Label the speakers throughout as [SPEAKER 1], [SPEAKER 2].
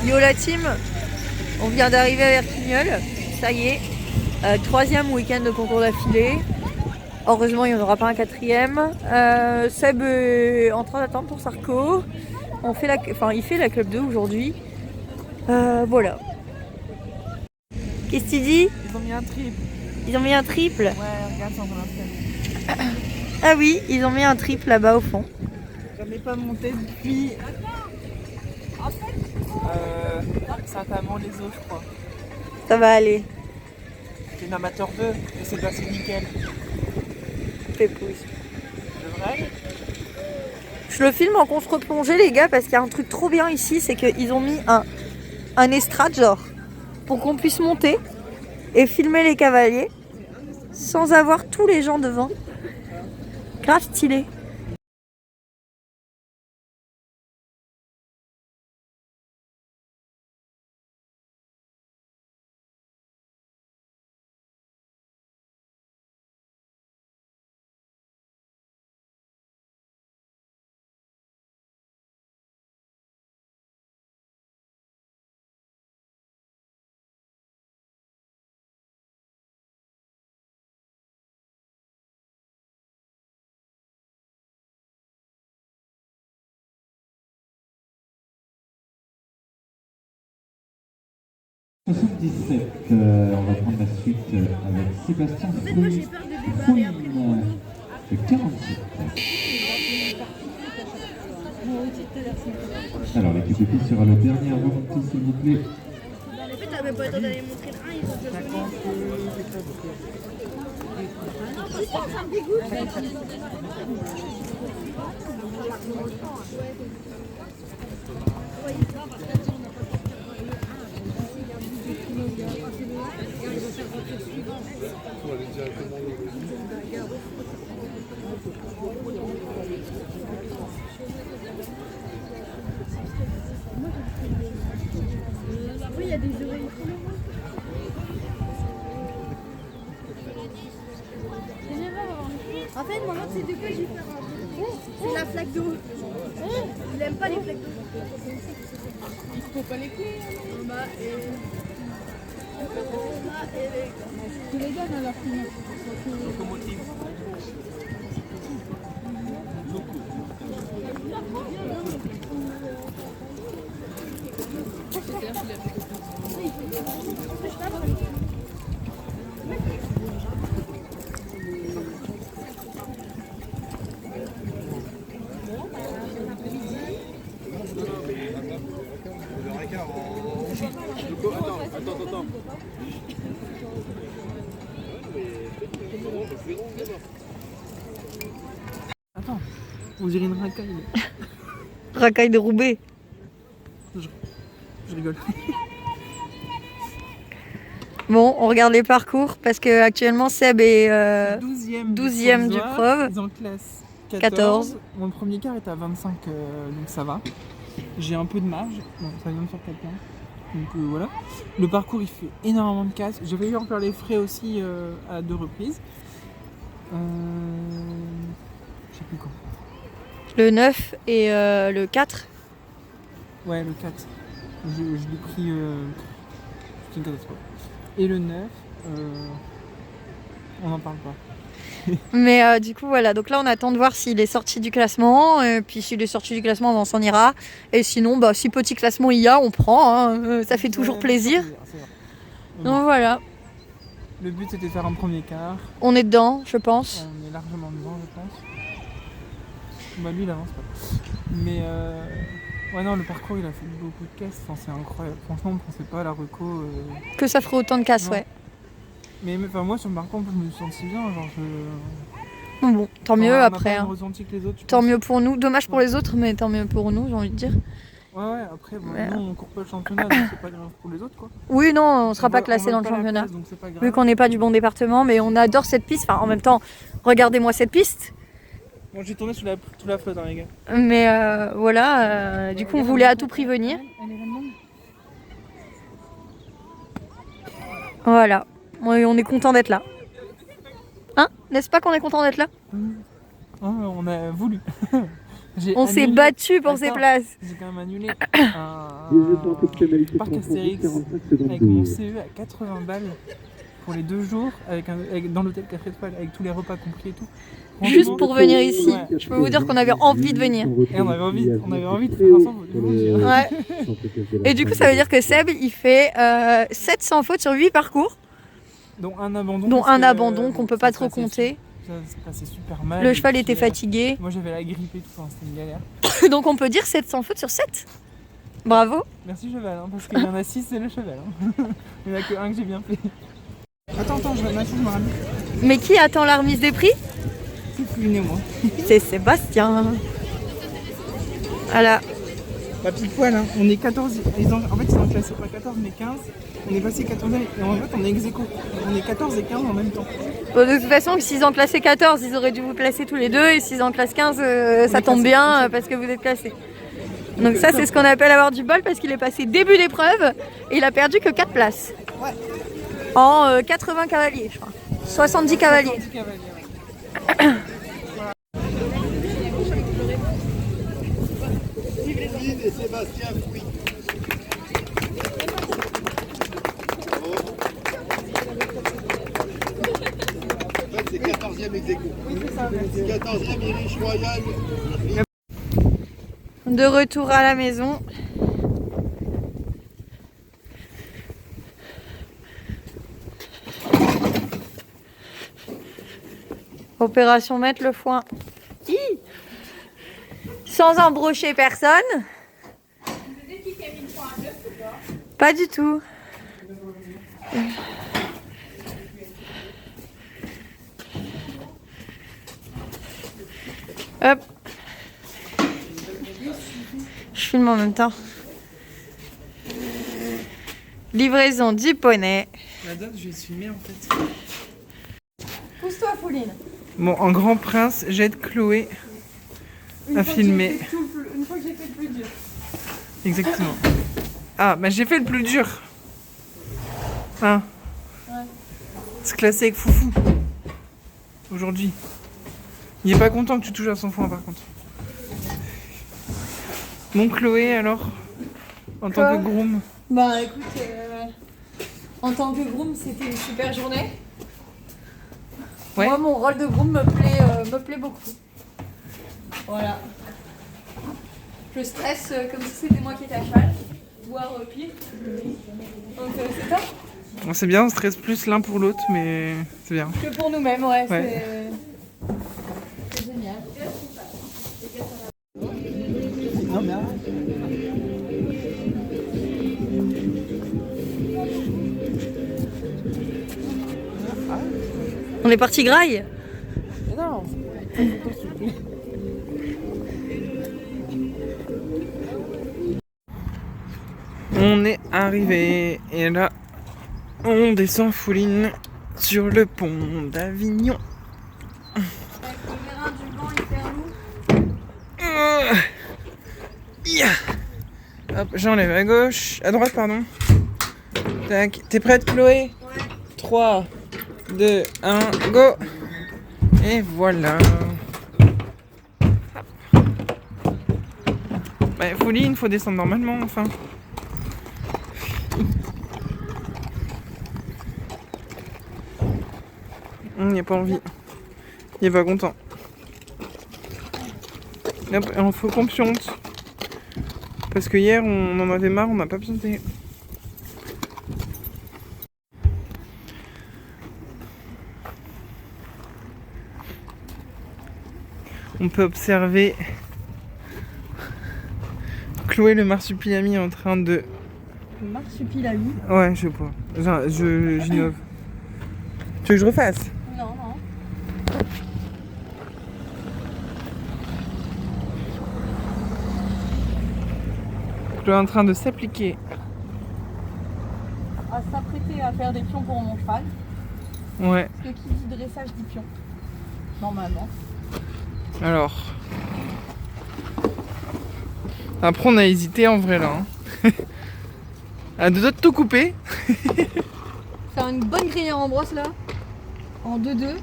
[SPEAKER 1] Yo la team, on vient d'arriver à Vertigneul, ça y est, 3e week-end de concours d'affilée. Heureusement il n'y en aura pas un 4e. Seb est en train d'attendre pour Sarko. Il fait la club 2 aujourd'hui. Voilà. Qu'est-ce que tu dis?
[SPEAKER 2] Ils ont mis un triple.
[SPEAKER 1] Ils ont mis un triple?
[SPEAKER 2] Ouais, regarde, ça en installé.
[SPEAKER 1] Ah oui, ils ont mis un triple là-bas au fond.
[SPEAKER 2] J'en ai pas monté depuis. Certainement les os, je crois.
[SPEAKER 1] Ça va aller.
[SPEAKER 2] C'est une amateur 2 et c'est passé nickel.
[SPEAKER 1] Fais pouce.
[SPEAKER 2] C'est vrai?
[SPEAKER 1] Je le filme en contre-plongée les gars parce qu'il y a un truc trop bien ici, c'est qu'ils ont mis un estrade genre pour qu'on puisse monter et filmer les cavaliers sans avoir tous les gens devant. Grave stylé.
[SPEAKER 3] On va prendre la suite avec Sébastien Fouine, de 47. Alors l'équipe de filles sera le dernier à remonter s'il vous plaît.
[SPEAKER 4] En fait, t'avais pas le temps d'aller montrer le 1, ils ont déjà fini. Putain, ça me dégoûte. Oui, il y a des oreilles. En fait, maman, c'est de quoi j'ai fait un peu. C'est la flaque d'eau. Il aime pas les flaques d'eau. Il faut pas les clés. Bah, tu les donnes alors finir. Locomotive. Attends.
[SPEAKER 2] Attends, on dirait une racaille.
[SPEAKER 1] Racaille de Roubaix.
[SPEAKER 2] Je rigole.
[SPEAKER 1] Bon, on regarde les parcours parce que actuellement Seb est
[SPEAKER 2] 12e
[SPEAKER 1] du preuve.
[SPEAKER 2] Ils ont classe
[SPEAKER 1] 14.
[SPEAKER 2] Mon premier quart est à 25, donc ça va. J'ai un peu de marge, bon, ça vient de faire quelqu'un. Donc voilà. Le parcours il fait énormément de casse. J'ai failli en faire les frais aussi à 2 reprises. Je sais plus quand.
[SPEAKER 1] Le 9 et le 4.
[SPEAKER 2] Ouais, le 4. Je l'ai pris. C'est une catastrophe. Et le 9, on n'en parle pas.
[SPEAKER 1] Mais du coup voilà, donc là on attend de voir s'il est sorti du classement, puis s'il est sorti du classement on s'en ira, et sinon bah si petit classement il y a on prend, hein. Ça fait toujours plaisir. Donc voilà.
[SPEAKER 2] Le but c'était de faire un premier quart.
[SPEAKER 1] On est dedans je pense.
[SPEAKER 2] On est largement dedans je pense. Bah lui il avance pas. Mais ouais non le parcours il a fait beaucoup de casse, enfin, c'est incroyable. Franchement on ne pensait pas à la reco.
[SPEAKER 1] Que ça ferait autant de casse, ouais.
[SPEAKER 2] Mais enfin, moi sur le parcours je me suis senti bien, genre
[SPEAKER 1] Bon, tant mieux après. Hein.
[SPEAKER 2] Ressenti que les autres,
[SPEAKER 1] tant mieux pour nous, dommage pour les autres, mais tant mieux pour nous, j'ai envie de dire.
[SPEAKER 2] Ouais, après, bon, nous on court pas le championnat, donc c'est pas grave pour les autres quoi.
[SPEAKER 1] Oui, non, on sera pas classé dans le championnat.
[SPEAKER 2] Place,
[SPEAKER 1] vu qu'on n'est pas du bon département, mais on adore cette piste. Enfin, en même temps, regardez-moi cette piste.
[SPEAKER 2] Bon, j'ai tourné sous la flotte, hein, les gars.
[SPEAKER 1] Mais voilà, du coup, on voulait à tout prix venir. Voilà, on est content d'être là. Hein? N'est-ce pas qu'on est content d'être là?
[SPEAKER 2] On a voulu.
[SPEAKER 1] On s'est
[SPEAKER 2] annulé-
[SPEAKER 1] battu pour ces
[SPEAKER 2] Attends,
[SPEAKER 1] places.
[SPEAKER 2] J'ai quand même annulé un parc Astérix avec mon CE à 80 balles pour les 2 jours dans l'hôtel 4 étoiles avec tous les repas compris et tout.
[SPEAKER 1] Juste
[SPEAKER 2] Franchement,
[SPEAKER 1] pour venir ici.
[SPEAKER 2] ouais.
[SPEAKER 1] Je peux vous dire qu'on avait envie de venir.
[SPEAKER 2] Et on avait envie de faire ensemble. je vous le dis, hein.
[SPEAKER 1] Ouais. Et du coup, ça veut dire que Seb, il fait 700 fautes sur 8 parcours,
[SPEAKER 2] Dont un abandon.
[SPEAKER 1] dont
[SPEAKER 2] parce
[SPEAKER 1] un
[SPEAKER 2] que,
[SPEAKER 1] abandon qu'on peut
[SPEAKER 2] ça
[SPEAKER 1] pas
[SPEAKER 2] se
[SPEAKER 1] trop
[SPEAKER 2] passait
[SPEAKER 1] compter.
[SPEAKER 2] Ça se passait super mal.
[SPEAKER 1] Le
[SPEAKER 2] et
[SPEAKER 1] cheval
[SPEAKER 2] puis,
[SPEAKER 1] était fatigué.
[SPEAKER 2] Moi j'avais la grippe et tout, enfin, c'était une galère.
[SPEAKER 1] Donc on peut dire 700 fautes sur 7. Bravo.
[SPEAKER 2] Merci cheval, hein, parce qu'il y en a 6, c'est le cheval. Hein. Il n'y en a que un que j'ai bien fait. Attends, je me ramène.
[SPEAKER 1] Mais qui attend la remise des prix?
[SPEAKER 2] C'est Pauline et moi.
[SPEAKER 1] C'est Sébastien. Voilà.
[SPEAKER 2] Bah pile poil, hein. On est 14. En fait, ils ont classé pas 14 mais 15. On est passé 14e et en fait, on est ex-aequo. On est 14 et 15 en même temps.
[SPEAKER 1] Bon, de toute façon, s'ils en classaient 14, ils auraient dû vous placer tous les deux. Et s'ils en classent 15, ça tombe
[SPEAKER 2] classés,
[SPEAKER 1] bien parce que vous êtes classés. Donc ça, c'est ce qu'on appelle avoir du bol parce qu'il est passé début d'épreuve et il a perdu que 4 places.
[SPEAKER 2] Ouais.
[SPEAKER 1] En 80 cavaliers, je crois. 70 cavaliers.
[SPEAKER 2] 70 cavaliers, ouais.
[SPEAKER 5] Et Sébastien Fouy. En fait, c'est 14e ex aequo.
[SPEAKER 2] Oui, c'est ça.
[SPEAKER 5] 14e Irish Royal.
[SPEAKER 1] De retour à la maison. Opération mettre le foin. Hi, sans embrocher personne. Pas du tout. Hop. Je filme en même temps. Livraison du poney.
[SPEAKER 2] La date, je vais se filmer en fait.
[SPEAKER 1] Pousse-toi, Pauline.
[SPEAKER 2] Bon, en grand prince, j'aide Chloé à filmer.
[SPEAKER 1] Une fois que j'ai fait le plus dur.
[SPEAKER 2] Exactement. Ah, bah j'ai fait le plus dur. Hein?
[SPEAKER 1] Ouais.
[SPEAKER 2] Se classer avec Foufou. Aujourd'hui. Il est pas content que tu touches à son foin par contre. Bon Chloé alors, en tant
[SPEAKER 1] Quoi
[SPEAKER 2] que groom.
[SPEAKER 1] Bah écoute, en tant que groom, c'était une super journée.
[SPEAKER 2] Ouais.
[SPEAKER 1] Moi, mon rôle de groom me plaît beaucoup. Voilà. Je stresse comme si c'était moi qui étais à cheval, voire pire. Donc c'est top.
[SPEAKER 2] Bon, c'est bien, on stresse plus l'un pour l'autre, mais c'est bien.
[SPEAKER 1] Que pour nous-mêmes, ouais.
[SPEAKER 2] Ouais.
[SPEAKER 1] C'est génial.
[SPEAKER 2] Non, mais
[SPEAKER 1] On est parti graille.
[SPEAKER 2] non. On est arrivé et là on descend Fouline sur le pont d'Avignon.
[SPEAKER 1] Avec le vérin du vent hyper lourd.
[SPEAKER 2] Yeah. Hop, j'enlève à gauche, à droite pardon. Tac, t'es prête Chloé?
[SPEAKER 1] Ouais.
[SPEAKER 2] 3, 2, 1, go. Et voilà. Bah, Fouline, faut descendre normalement enfin. Il a pas envie. Il est pas content. Hop, il faut qu'on pionte. Parce que hier on en avait marre, on n'a pas pionté. On peut observer Chloé le marsupilami en train de...
[SPEAKER 1] Le marsupilami.
[SPEAKER 2] Ouais, je sais pas. J'innove. Tu veux que je refasse?
[SPEAKER 1] Non, non.
[SPEAKER 2] Chloé est en train de s'appliquer.
[SPEAKER 1] À s'apprêter à faire des pions pour mon cheval.
[SPEAKER 2] Ouais.
[SPEAKER 1] Parce que qui dit dressage dit pion. Normalement.
[SPEAKER 2] Alors. Après on a hésité en vrai là. Hein. À deux doigts de tout couper.
[SPEAKER 1] Faire une bonne crinière en brosse là. En 2-2.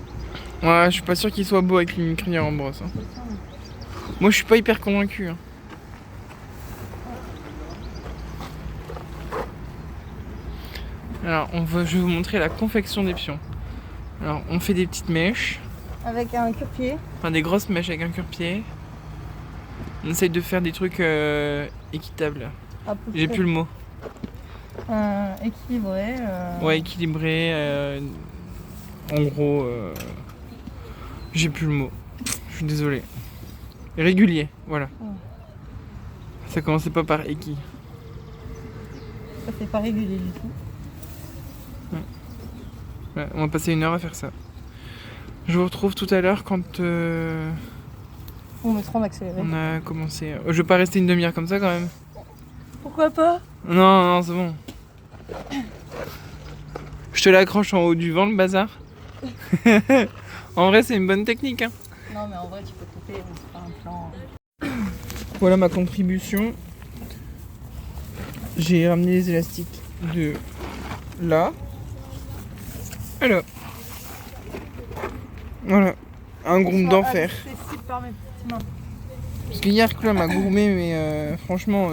[SPEAKER 2] Ouais, je suis pas sûr qu'il soit beau avec une crinière en brosse. Hein. Moi je suis pas hyper convaincu. Hein. Alors je vais vous montrer la confection des pions. Alors on fait des petites mèches.
[SPEAKER 1] Avec un cure-pied.
[SPEAKER 2] Enfin des grosses mèches avec un cure-pied. On essaye de faire des trucs équitables. J'ai plus le mot.
[SPEAKER 1] Équilibré.
[SPEAKER 2] Ouais, équilibré. En gros, j'ai plus le mot. Je suis désolé. Régulier, voilà.
[SPEAKER 1] Ouais.
[SPEAKER 2] Ça commençait pas par équi.
[SPEAKER 1] Ça fait pas régulier du tout.
[SPEAKER 2] Ouais, on va passer 1 heure à faire ça. Je vous retrouve tout à l'heure quand
[SPEAKER 1] On mettra en accéléré.
[SPEAKER 2] on a commencé. Je vais pas rester une demi-heure comme ça quand même.
[SPEAKER 1] Pourquoi pas?
[SPEAKER 2] Non, c'est bon. Je te l'accroche en haut du vent, le bazar. En vrai, c'est une bonne technique. Hein.
[SPEAKER 1] Non, mais en vrai, tu peux couper, c'est pas un plan.
[SPEAKER 2] Voilà ma contribution. J'ai ramené les élastiques de là. Alors. Voilà. Un groupe d'enfer.
[SPEAKER 1] Accessible par mes petites mains.
[SPEAKER 2] Parce qu'hier, Chloé m'a gourmé, mais franchement,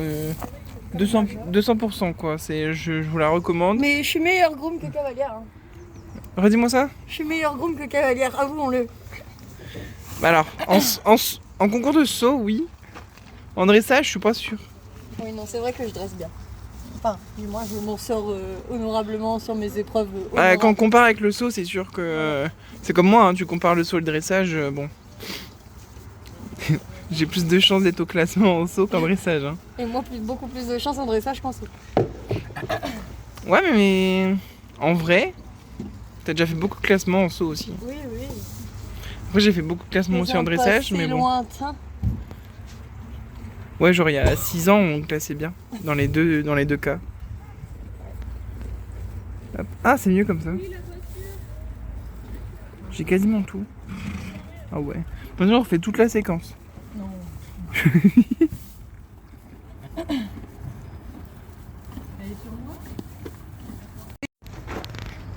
[SPEAKER 2] 200% quoi. Je vous la recommande.
[SPEAKER 1] Mais je suis meilleure groom que cavalière. Hein.
[SPEAKER 2] Redis-moi ça.
[SPEAKER 1] Je suis meilleure groom que cavalière, avouons-le.
[SPEAKER 2] Bah alors, en concours de saut, oui. En dressage, je suis pas sûre.
[SPEAKER 1] Oui, non, c'est vrai que je dresse bien. Enfin, du moins, je m'en sors honorablement sur mes épreuves.
[SPEAKER 2] Quand on compare avec le saut, c'est sûr que c'est comme moi, hein, tu compares le saut et le dressage, bon. J'ai plus de chances d'être au classement au saut qu'en dressage. Hein.
[SPEAKER 1] Et moi, beaucoup plus de chance en dressage qu'en saut.
[SPEAKER 2] Ouais, mais en vrai, t'as déjà fait beaucoup de classements en saut aussi.
[SPEAKER 1] Oui, oui.
[SPEAKER 2] Après, j'ai fait beaucoup de classements aussi en dressage, mais bon.
[SPEAKER 1] Lointain.
[SPEAKER 2] Ouais, genre il y a 6 ans, on classait bien dans les deux cas. Hop. Ah, c'est mieux comme ça. J'ai quasiment tout. Ah ouais. Maintenant, on refait toute la séquence.
[SPEAKER 1] Non.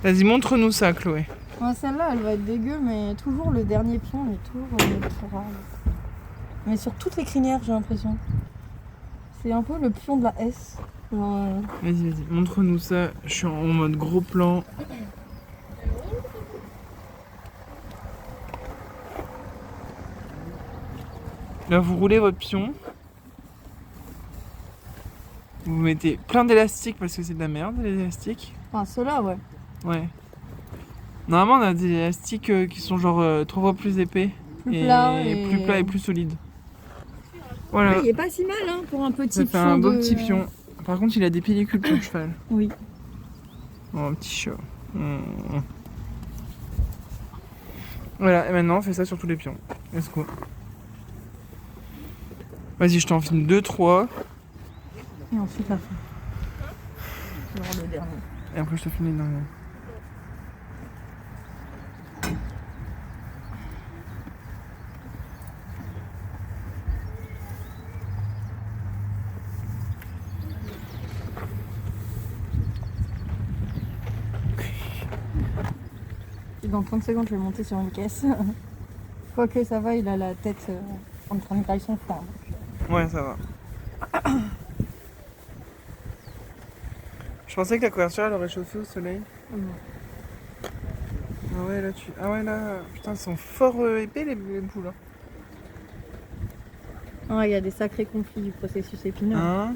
[SPEAKER 2] Vas-y, montre-nous ça, Chloé.
[SPEAKER 1] Ouais, celle-là, elle va être dégueu, mais toujours le dernier pion est toujours trop rare. Mais sur toutes les crinières, j'ai l'impression. C'est un peu le pion de la S.
[SPEAKER 2] Vas-y, montre-nous ça. Je suis en mode gros plan. Là, vous roulez votre pion. Vous mettez plein d'élastiques parce que c'est de la merde, les élastiques.
[SPEAKER 1] Enfin, ceux-là, ouais.
[SPEAKER 2] Ouais. Normalement, on a des élastiques qui sont genre 3 fois plus épais.
[SPEAKER 1] Plus plat
[SPEAKER 2] plus plat et plus solide. Voilà.
[SPEAKER 1] Il est pas si mal, hein, pour un petit
[SPEAKER 2] Ça
[SPEAKER 1] pion.
[SPEAKER 2] fait un beau petit pion. Par contre, il a des pellicules ton cheval.
[SPEAKER 1] Oui.
[SPEAKER 2] Oh, un petit chat. Voilà, et maintenant on fait ça sur tous les pions. Let's go. Vas-y, je t'en filme 2-3.
[SPEAKER 1] Et ensuite la fin. Genre le dernier.
[SPEAKER 2] Et après, je te filme les derniers.
[SPEAKER 1] Et dans 30 secondes, je vais monter sur une caisse. Quoique ça va, il a la tête en train de grailler son foin.
[SPEAKER 2] Ouais, ça va. Je pensais que la couverture elle aurait chauffé au soleil. Ah ouais, là Ah ouais, là. Putain, ils sont fort épais les boules. Hein.
[SPEAKER 1] Ah, il y a des sacrés conflits du processus épineux.
[SPEAKER 2] Hein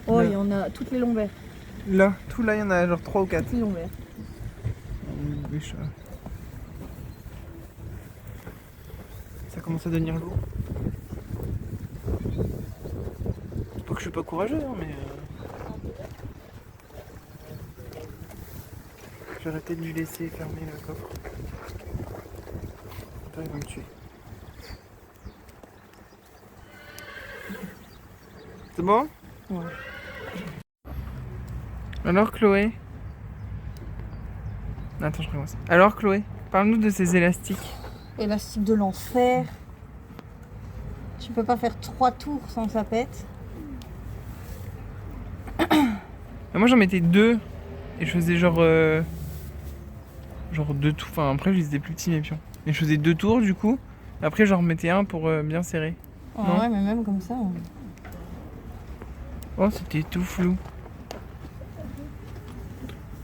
[SPEAKER 1] Oh,
[SPEAKER 2] là.
[SPEAKER 1] il y en a toutes les lombaires.
[SPEAKER 2] Là, tout là, il y en a genre 3 ou 4.
[SPEAKER 1] Toutes les lombaires.
[SPEAKER 2] Ça commence à devenir lourd. C'est pas que je suis pas courageux, hein, mais. Je vais arrêter de lui laisser fermer le coffre. Attends, il va me tuer. C'est bon?
[SPEAKER 1] Ouais.
[SPEAKER 2] Alors Chloé? Attends, je recommence. Alors Chloé, parle-nous de ces élastiques.
[SPEAKER 1] Élastique de l'enfer. Tu peux pas faire 3 tours sans que ça pète.
[SPEAKER 2] Moi j'en mettais 2 et je faisais genre 2 tours. Enfin après je les faisais plus petits mes pions. Et je faisais 2 tours du coup. Après, j'en remettais un pour bien serrer. Non.
[SPEAKER 1] Ouais, mais même comme ça.
[SPEAKER 2] Oh, c'était tout flou.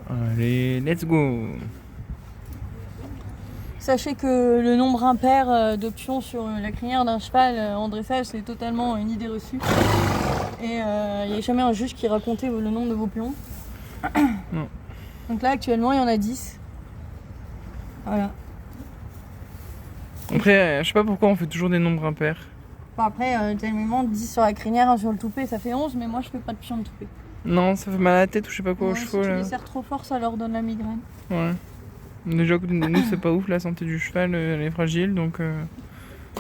[SPEAKER 2] Allez, let's go.
[SPEAKER 1] Sachez que le nombre impair de pions sur la crinière d'un cheval en dressage, c'est totalement une idée reçue. Et il n'y a jamais un juge qui racontait le nombre de vos pions.
[SPEAKER 2] Non.
[SPEAKER 1] Donc là, actuellement, il y en a 10. Voilà.
[SPEAKER 2] Après, je sais pas pourquoi on fait toujours des nombres impairs.
[SPEAKER 1] Bon, après, tellement 10 sur la crinière, 1 sur le toupet, ça fait 11, mais moi, je fais pas de pions de toupet.
[SPEAKER 2] Non, ça fait mal à la tête ou je sais pas quoi aux
[SPEAKER 1] Si
[SPEAKER 2] chevaux
[SPEAKER 1] tu
[SPEAKER 2] là.
[SPEAKER 1] les serres trop fort, ça leur donne la migraine.
[SPEAKER 2] Ouais. Déjà, à côté de nous, c'est pas ouf, la santé du cheval, elle est fragile donc.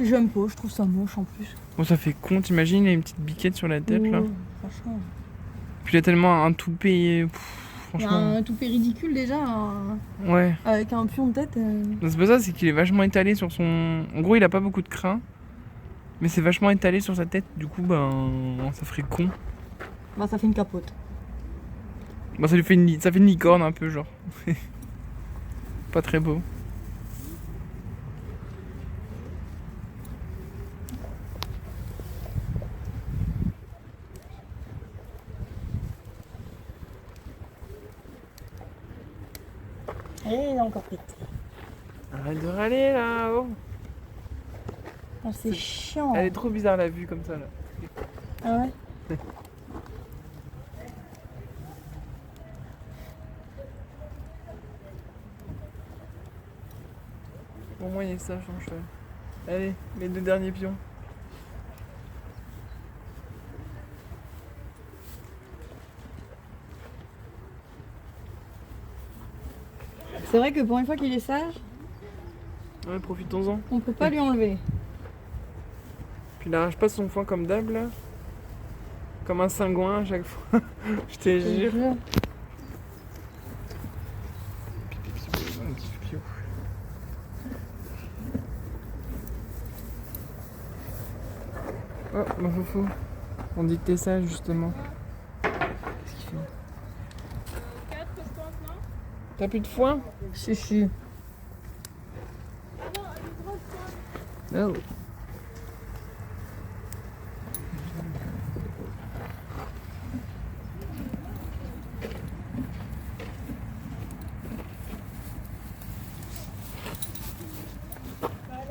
[SPEAKER 1] J'aime pas, je trouve ça moche en plus.
[SPEAKER 2] Bon, ça fait con, t'imagines, il y a une petite biquette sur la tête là.
[SPEAKER 1] Ouais, franchement.
[SPEAKER 2] Puis il y a tellement un toupet.
[SPEAKER 1] Il y a
[SPEAKER 2] Franchement.
[SPEAKER 1] un toupet ridicule déjà,
[SPEAKER 2] Ouais.
[SPEAKER 1] avec un pion de tête.
[SPEAKER 2] Non, c'est pas ça, c'est qu'il est vachement étalé sur son. En gros, il a pas beaucoup de crins. Mais c'est vachement étalé sur sa tête, du coup, ben. Ça ferait con.
[SPEAKER 1] Bah, ça fait une capote.
[SPEAKER 2] Bah, ça fait une licorne un peu, genre. Pas très beau.
[SPEAKER 1] Et encore pète.
[SPEAKER 2] Arrête de râler là, oh.
[SPEAKER 1] Ah, c'est chiant.
[SPEAKER 2] Elle est trop bizarre la vue comme ça là.
[SPEAKER 1] Ah ouais.
[SPEAKER 2] Au moins il y a ça, je cheval. Allez, les 2 derniers pions.
[SPEAKER 1] C'est vrai que pour une fois qu'il est sage,
[SPEAKER 2] Ouais, profitons-en.
[SPEAKER 1] on peut pas lui enlever.
[SPEAKER 2] Puis il arrache pas son foin comme d'hab là. Comme un cingouin à chaque fois. Je te jure. Un petit piou. Oh, mon foufou. On dit que t'es sage justement. Qu'est-ce qu'il fait?
[SPEAKER 4] 4, je pense, non?
[SPEAKER 2] T'as plus de foin?
[SPEAKER 1] Si, si.
[SPEAKER 2] Oh.
[SPEAKER 4] La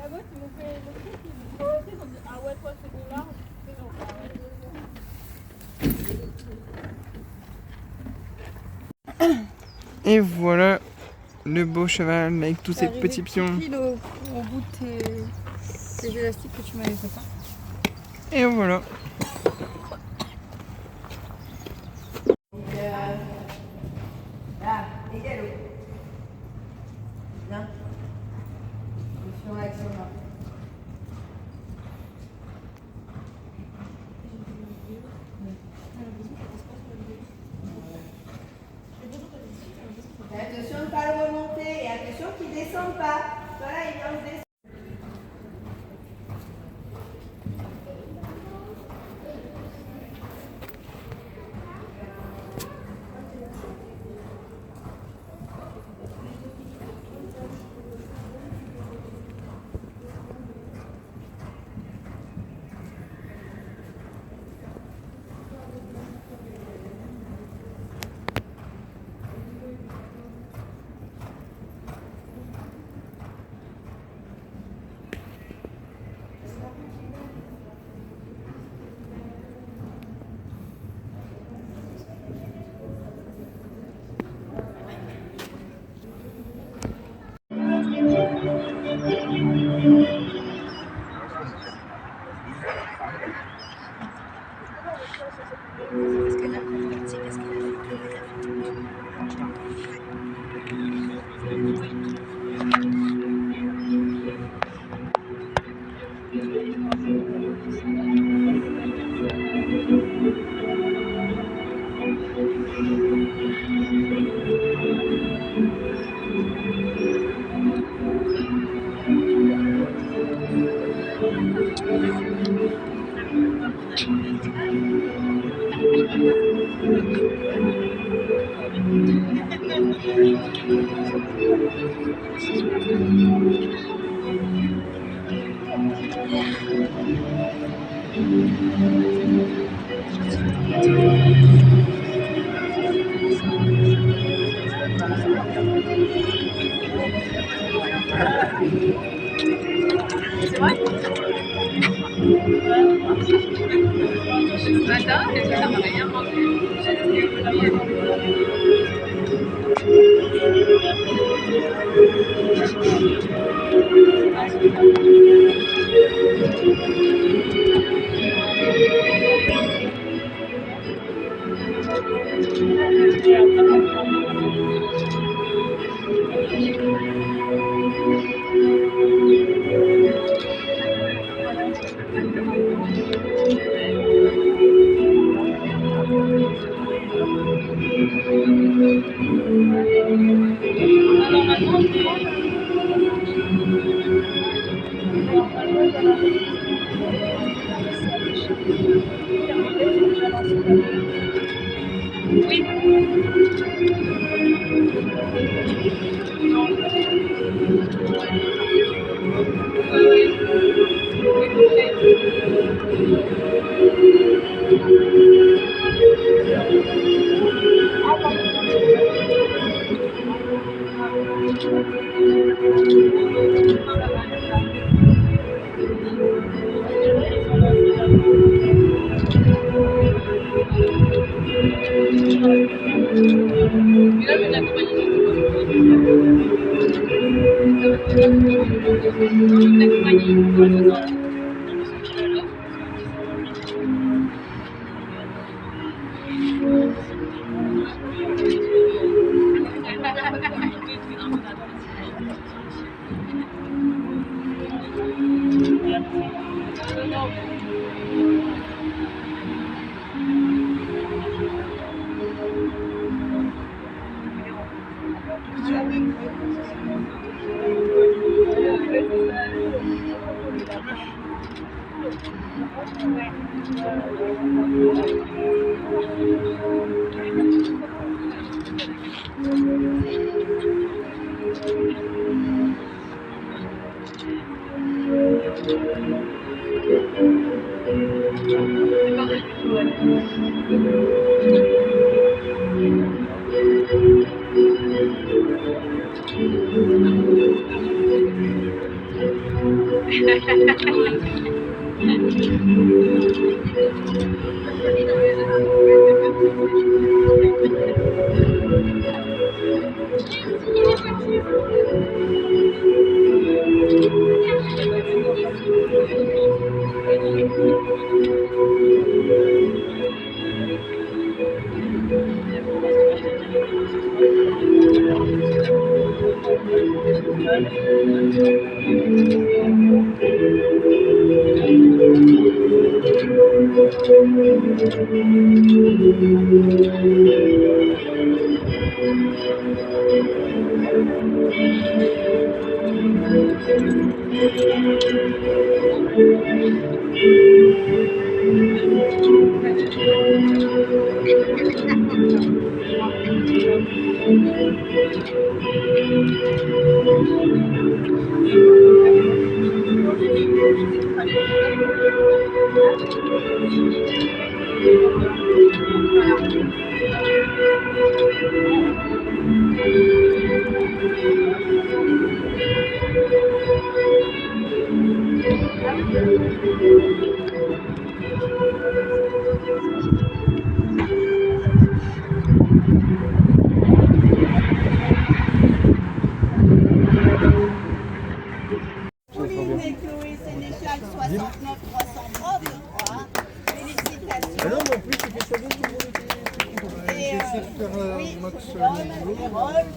[SPEAKER 4] boîte, ils m'ont fait le truc, ils ont dit, ah ouais, toi, c'est bon large. C'est bon. Ah ouais.
[SPEAKER 2] Et voilà le beau cheval avec tous ses petits pions.
[SPEAKER 1] Pile au bout de tes élastiques que tu m'avais fait pas.
[SPEAKER 2] Et voilà.
[SPEAKER 1] Là, égalo. Bien. Sur l'action là.
[SPEAKER 6] Attention de ne pas le remonter et attention qu'il ne descende pas. Voilà, il vient de descendre. Pauline et Chloé Sénéchal 69 330, je crois. Félicitations.
[SPEAKER 7] Ah non, mais en plus, c'était ça bien, tout le monde était. J'ai essayé de faire
[SPEAKER 6] Oui,
[SPEAKER 7] max
[SPEAKER 6] Rolf et Rolf.